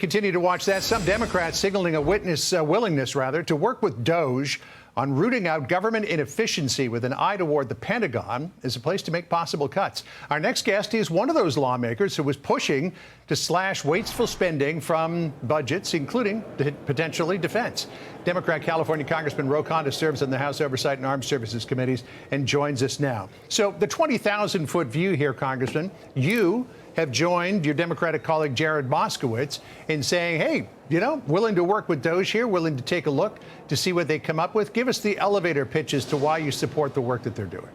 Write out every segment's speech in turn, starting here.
Continue to watch that. Some Democrats signaling a willingness to work with DOGE on rooting out government inefficiency with an eye toward the Pentagon as a place to make possible cuts. Our next guest is one of those lawmakers who was pushing to slash wasteful spending from budgets, including potentially defense. Democrat California Congressman Ro Khanna serves on the House Oversight and Armed Services Committees and joins us now. So the 20,000-foot view here, Congressman, you have joined your Democratic colleague Jared Moskowitz in saying, hey, willing to work with DOGE here, willing to take a look to see what they come up with. Give us the elevator pitch as to why you support the work that they're doing.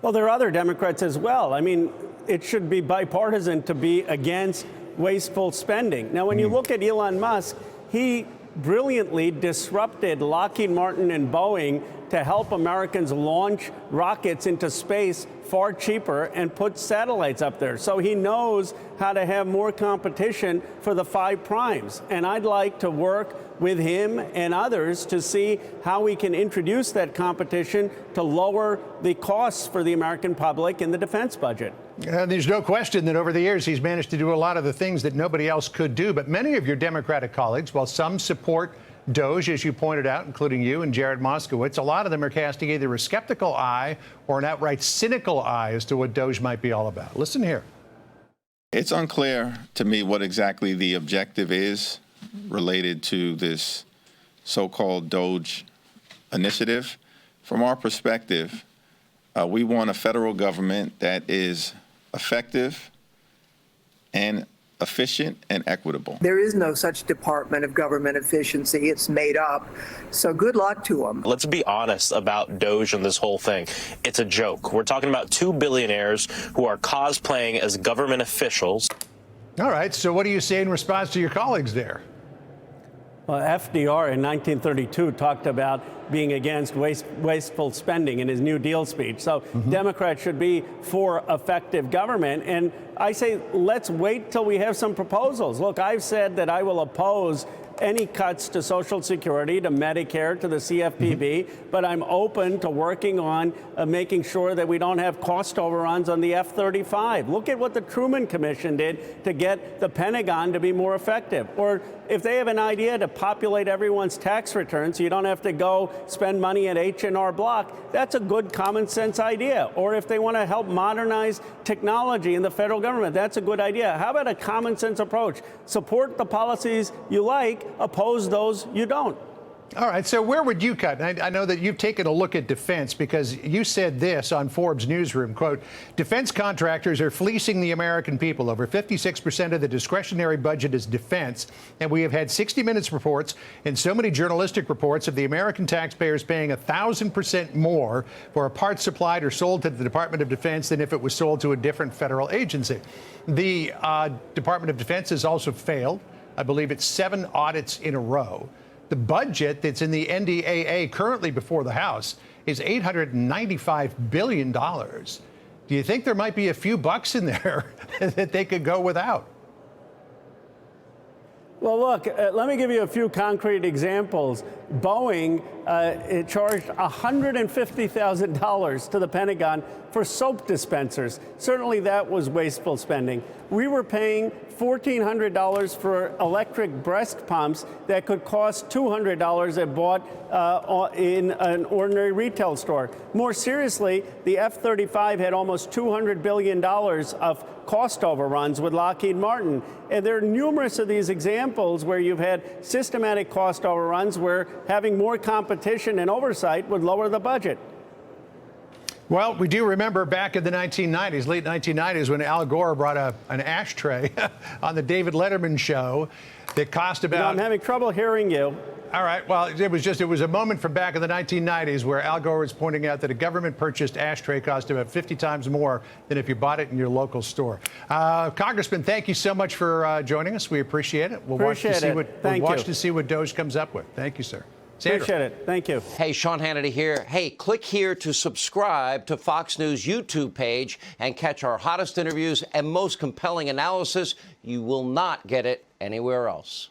Well, there are other Democrats as well. I mean, it should be bipartisan to be against wasteful spending. Now, when you look at Elon Musk, he brilliantly disrupted Lockheed Martin and Boeing to help Americans launch rockets into space far cheaper and put satellites up there. So he knows how to have more competition for the 5 primes. And I'd like to work with him and others to see how we can introduce that competition to lower the costs for the American public in the defense budget. There's no question that over the years he's managed to do a lot of the things that nobody else could do. But many of your Democratic colleagues, while some support DOGE, as you pointed out, including you and Jared Moskowitz, a lot of them are casting either a skeptical eye or an outright cynical eye as to what DOGE might be all about. Listen here. It's unclear to me what exactly the objective is related to this so-called DOGE initiative. From our perspective, we want a federal government that is effective and efficient and equitable. There is no such Department of Government Efficiency. It's made up. So good luck to them. Let's be honest about DOGE and this whole thing. It's a joke. We're talking about 2 billionaires who are cosplaying as government officials. All right. So what do you say in response to your colleagues there? Well, FDR in 1932 talked about being against wasteful spending in his New Deal speech. So Democrats should be for effective government. And I say, let's wait till we have some proposals. Look, I've said that I will oppose any cuts to Social Security, to Medicare, to the CFPB, but I'm open to working on making sure that we don't have cost overruns on the F-35. Look at what the Truman Commission did to get the Pentagon to be more effective. Or if they have an idea to populate everyone's tax returns so you don't have to go spend money at H&R Block, that's a good common sense idea. Or if they want to help modernize technology in the federal government, that's a good idea. How about a common sense approach? Support the policies you like, oppose those you don't. All right. So where would you cut? I know that you've taken a look at defense because you said this on Forbes Newsroom, quote, defense contractors are fleecing the American people. Over 56% of the discretionary budget is defense. And we have had 60 Minutes reports and so many journalistic reports of the American taxpayers paying 1,000% more for a part supplied or sold to the Department of Defense than if it was sold to a different federal agency. The Department of Defense has also failed. I believe it's 7 audits in a row. The budget that's in the NDAA currently before the House is $895 billion. Do you think there might be a few bucks in there that they could go without? Well, look, let me give you a few concrete examples. Boeing it charged $150,000 to the Pentagon for soap dispensers. Certainly that was wasteful spending. We were paying $1,400 for electric breast pumps that could cost $200 if bought in an ordinary retail store. More seriously, the F-35 had almost $200 billion of cost overruns with Lockheed Martin. And there are numerous of these examples where you've had systematic cost overruns where having more competition and oversight would lower the budget. Well, we do remember back in the 1990s, late 1990s, when Al Gore brought an ashtray on the David Letterman show that cost about... I'm having trouble hearing you. All right. Well, it was a moment from back in the 1990s where Al Gore was pointing out that a government-purchased ashtray cost about 50 times more than if you bought it in your local store. Congressman, thank you so much for joining us. We appreciate it. We'll watch to see what DOGE comes up with. Thank you, sir. Sandra. Appreciate it. Thank you. Hey, Sean Hannity here. Hey, click here to subscribe to Fox News YouTube page and catch our hottest interviews and most compelling analysis. You will not get it anywhere else.